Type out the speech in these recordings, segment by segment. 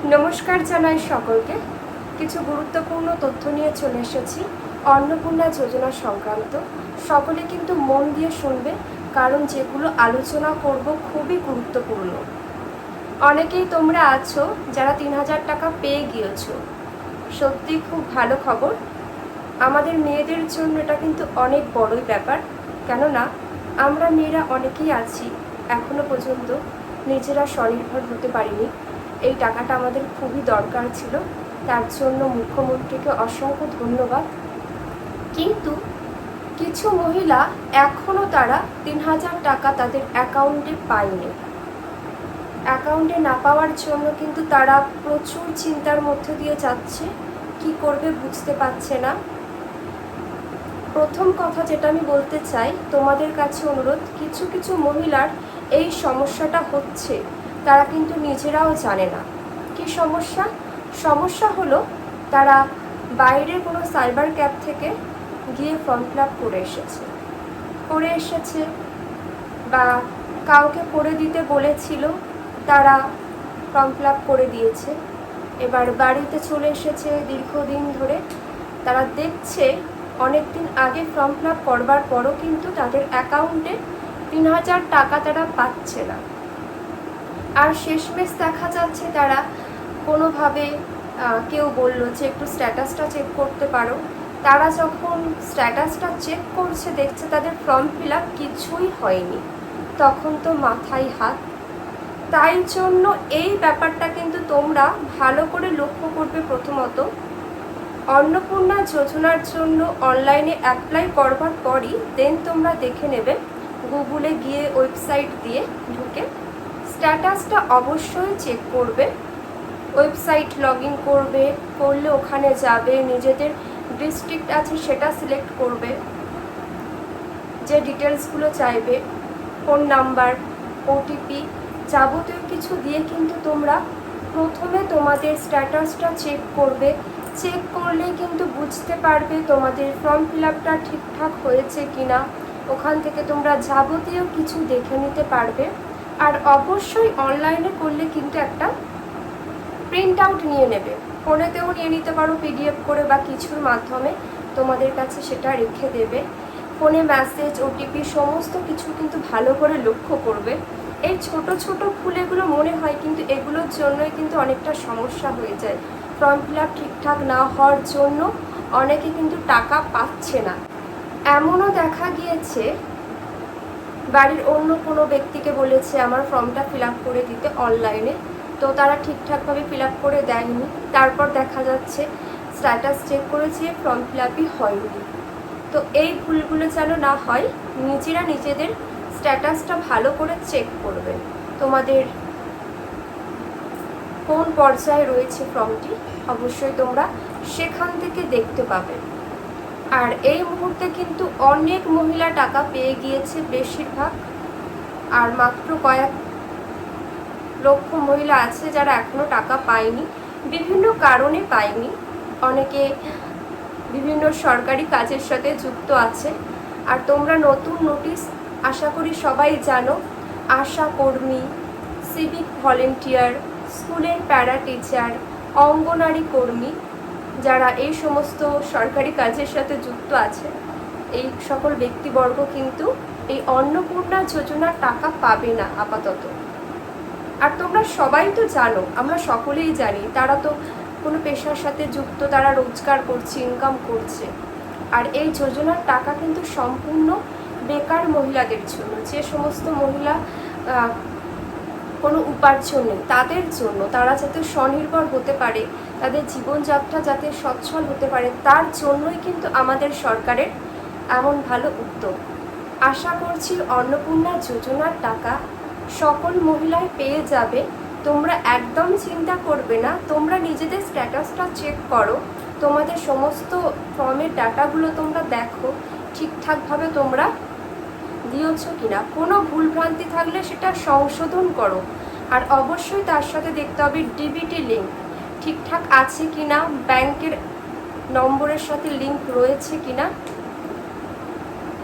নমস্কার জানাই সকলকে। কিছু গুরুত্বপূর্ণ তথ্য নিয়ে চলে এসেছি অন্নপূর্ণা যোজনা সংক্রান্ত। সকলে কিন্তু মন দিয়ে শুনবে, কারণ যেগুলো আলোচনা করব খুবই গুরুত্বপূর্ণ। অনেকেই তোমরা আছো যারা ৩,০০০ টাকা পেয়ে গিয়েছো, সত্যি খুব ভালো খবর। আমাদের মেয়েদের জন্য এটা কিন্তু অনেক বড়ই ব্যাপার, কেননা আমরা মেয়েরা অনেকেই আছি এখনো পর্যন্ত নিজেরা স্বনির্ভর হতে পারিনি। এই টাকাটা আমাদের খুবই দরকার ছিল, তার জন্য মুখ্যমন্ত্রীকে অসংখ্য ধন্যবাদ। কিন্তু কিছু মহিলা এখনও তারা ৩,০০০ টাকা তাদের অ্যাকাউন্টে পায়নি। অ্যাকাউন্টে না পাওয়ার জন্য কিন্তু তারা প্রচুর চিন্তার মধ্যে দিয়ে যাচ্ছে, কি করবে বুঝতে পারছে না। প্রথম কথা যেটা আমি বলতে চাই, তোমাদের কাছে অনুরোধ, কিছু কিছু মহিলার এই সমস্যাটা হচ্ছে, তারা কিন্তু নিজেরাও জানে না কি সমস্যা। সমস্যা হলো তারা বাইরের কোনো সাইবার ক্যাফ থেকে গিয়ে ফর্ম ফিল আপ করে এসেছে বা কাউকে করে দিতে বলেছিল, তারা ফর্ম ফিল আপ করে দিয়েছে। এবার বাড়িতে চলে এসেছে দীর্ঘদিন ধরে, তারা দেখছে অনেক দিন আগে ফর্ম ফিল আপ করবার পরও কিন্তু তাদের অ্যাকাউন্টে ৩,০০০ টাকা তারা পাচ্ছে না। আর শেষমেশ দেখা যাচ্ছে তারা কোনোভাবে কেউ বলল যে একটু স্ট্যাটাসটা চেক করতে পারো। তারা যখন স্ট্যাটাসটা চেক করছে, দেখছে তাদের ফর্ম ফিল আপ কিছুই হয়নি। তখন তো মাথায় হাত। তাই জন্য এই ব্যাপারটা কিন্তু তোমরা ভালো করে লক্ষ্য করবে। প্রথমত, অন্নপূর্ণা যোজনার জন্য অনলাইনে অ্যাপ্লাই করবার পরই দেন তোমরা দেখে নেবে, গুগলে গিয়ে ওয়েবসাইট দিয়ে ঢুকে স্ট্যাটাসটা অবশ্যই চেক করবে। ওয়েবসাইট লগ ইন করলে ওখানে যাবে, নিজেদের ডিস্ট্রিক্ট আছে সেটা সিলেক্ট করবে, যে ডিটেলসগুলো চাইবে, ফোন নাম্বার, ওটিপি, যাবতীয় কিছু দিয়ে কিন্তু তোমরা প্রথমে তোমাদের স্ট্যাটাসটা চেক করবে। চেক করলেই কিন্তু বুঝতে পারবে তোমাদের ফর্ম ফিল আপটা ঠিকঠাক হয়েছে কিনা। ওখান থেকে তোমরা যাবতীয় কিছু দেখে নিতে পারবে। আর অবশ্যই অনলাইনে করলে কিন্তু একটা প্রিন্ট আউট নিয়ে নেবে, ফোনেতেও নিয়ে নিতে পারো পিডিএফ করে বা কিছুর মাধ্যমে তোমাদের কাছে সেটা রেখে দেবে। ফোনে মেসেজ, ওটিপি সমস্ত কিছু কিন্তু ভালো করে লক্ষ্য করবে। এই ছোট ছোট ভুলগুলো মনে হয়, কিন্তু এগুলোর জন্যই কিন্তু অনেকটা সমস্যা হয়ে যায়। ফর্ম ফিল আপ ঠিকঠাক না হওয়ার জন্য অনেকে কিন্তু টাকা পাচ্ছে না। এমনও দেখা গিয়েছে বাড়ির অন্য কোনো ব্যক্তিকে বলেছে আমার ফর্মটা ফিল আপ করে দিতে অনলাইনে, তো তারা ঠিকঠাকভাবে ফিল আপ করে দেয়নি। তারপর দেখা যাচ্ছে স্ট্যাটাস চেক করেছে, ফর্ম ফিল আপই হয়নি। তো এই ভুলগুলো যেন না হয়, নিজেরা নিজেদের স্ট্যাটাসটা ভালো করে চেক করবে। তোমাদের কোন পর্যায়ে রয়েছে ফর্মটি অবশ্যই তোমরা সেখান থেকে দেখতে পাবে। আর এই মুহূর্তে কিন্তু অনেক মহিলা টাকা পেয়ে গিয়েছে, বেশিরভাগ। আর মাত্র কয়েক লক্ষ মহিলা আছে যারা এখনো টাকা পায়নি, বিভিন্ন কারণে পায়নি। অনেকে বিভিন্ন সরকারি কাজের সাথে যুক্ত আছে। আর তোমরা নতুন নোটিশ আশা করি সবাই জানো, আশা কর্মী, সিভিক ভলেন্টিয়ার, স্কুলের প্যারা টিচার, অঙ্গনারী কর্মী, যারা এই সমস্ত সরকারি কাজের সাথে যুক্ত আছে, এই সকল ব্যক্তিবর্গ কিন্তু এই অন্নপূর্ণা যোজনার টাকা পাবে না আপাতত। আর তোমরা সবাই তো জানো, আমরা সকলেই জানি, তারা তো কোনো পেশার সাথে যুক্ত, তারা রোজগার করছে, ইনকাম করছে। আর এই যোজনার টাকা কিন্তু সম্পূর্ণ বেকার মহিলাদের জন্য, যে সমস্ত মহিলা কোনো উপার্জন নেই তাদের জন্য, তারা যাতে স্বনির্ভর হতে পারে, তাদের জীবনযাত্রা যাতে সচ্ছল হতে পারে, তার জন্যই কিন্তু আমাদের সরকারের এমন ভালো উদ্যোগ। আশা করছি অন্নপূর্ণা যোজনার টাকা সকল মহিলাই পেয়ে যাবে। তোমরা একদম চিন্তা করবে না, তোমরা নিজেদের স্ট্যাটাসটা চেক করো, তোমাদের সমস্ত ফর্মের ডাটাগুলো তোমরা দেখো ঠিকঠাকভাবে তোমরা দিয়েছো কিনা। কোনো ভুলভ্রান্তি থাকলে সেটা সংশোধন করো। আর অবশ্যই তার সাথে দেখতে হবে ডিবিটি লিঙ্ক ঠিকঠাক আছে কিনা, ব্যাংকের নম্বরের সাথে লিঙ্ক রয়েছে কিনা।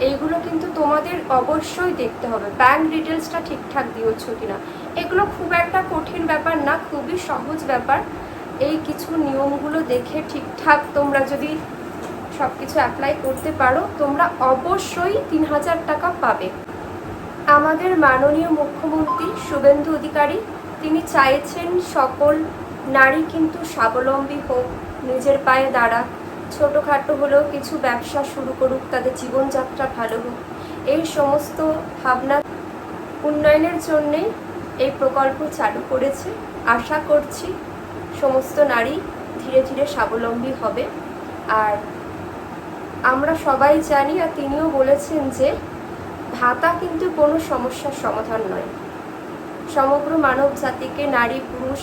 এইগুলো কিন্তু তোমাদের অবশ্যই দেখতে হবে। ব্যাংক ডিটেলসটা ঠিকঠাক দিয়েছো কিনা, এগুলো খুব একটা কঠিন ব্যাপার না, খুবই সহজ ব্যাপার। এই কিছু নিয়মগুলো দেখে ঠিকঠাক তোমরা যদি সব কিছু অ্যাপ্লাই করতে পারো, তোমরা অবশ্যই 3,000 টাকা পাবে। আমাদের মাননীয় মুখ্যমন্ত্রী শুভেন্দু অধিকারী তিনি চাইছেন সকল নারী কিন্তু স্বাবলম্বী হোক, নিজের পায়ে দাঁড়াক, ছোটোখাটো হলেও কিছু ব্যবসা শুরু করুক, তাদের জীবনযাত্রা ভালো হোক। এই সমস্ত ভাবনা উন্নয়নের জন্যেই এই প্রকল্প চালু করেছে। আশা করছি সমস্ত নারী ধীরে ধীরে স্বাবলম্বী হবে। আর আমরা সবাই জানি, আর তিনিও বলেছেন যে ভাতা কিন্তু কোনো সমস্যার সমাধান নয়। সমগ্র মানব জাতিকে, নারী পুরুষ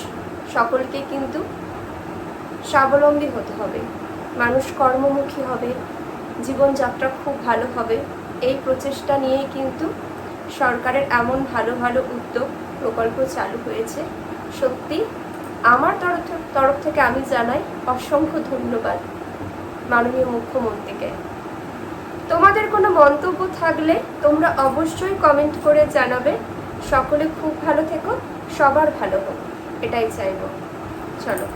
সকলকে কিন্তু স্বাবলম্বী হতে হবে, মানুষ কর্মমুখী হবে, জীবনযাত্রা খুব ভালো হবে। এই প্রচেষ্টা নিয়েই কিন্তু সরকারের এমন ভালো ভালো উদ্যোগ প্রকল্প চালু হয়েছে। সত্যি আমার তরফ থেকে আমি জানাই অসংখ্য ধন্যবাদ মাননীয় মুখ্যমন্ত্রীকে। তোমাদের কোনো মন্তব্য থাকলে তোমরা অবশ্যই কমেন্ট করে জানাবে। সকলে খুব ভালো থেকো, সবার ভালো হোক, এটাই চাইবো। চলো।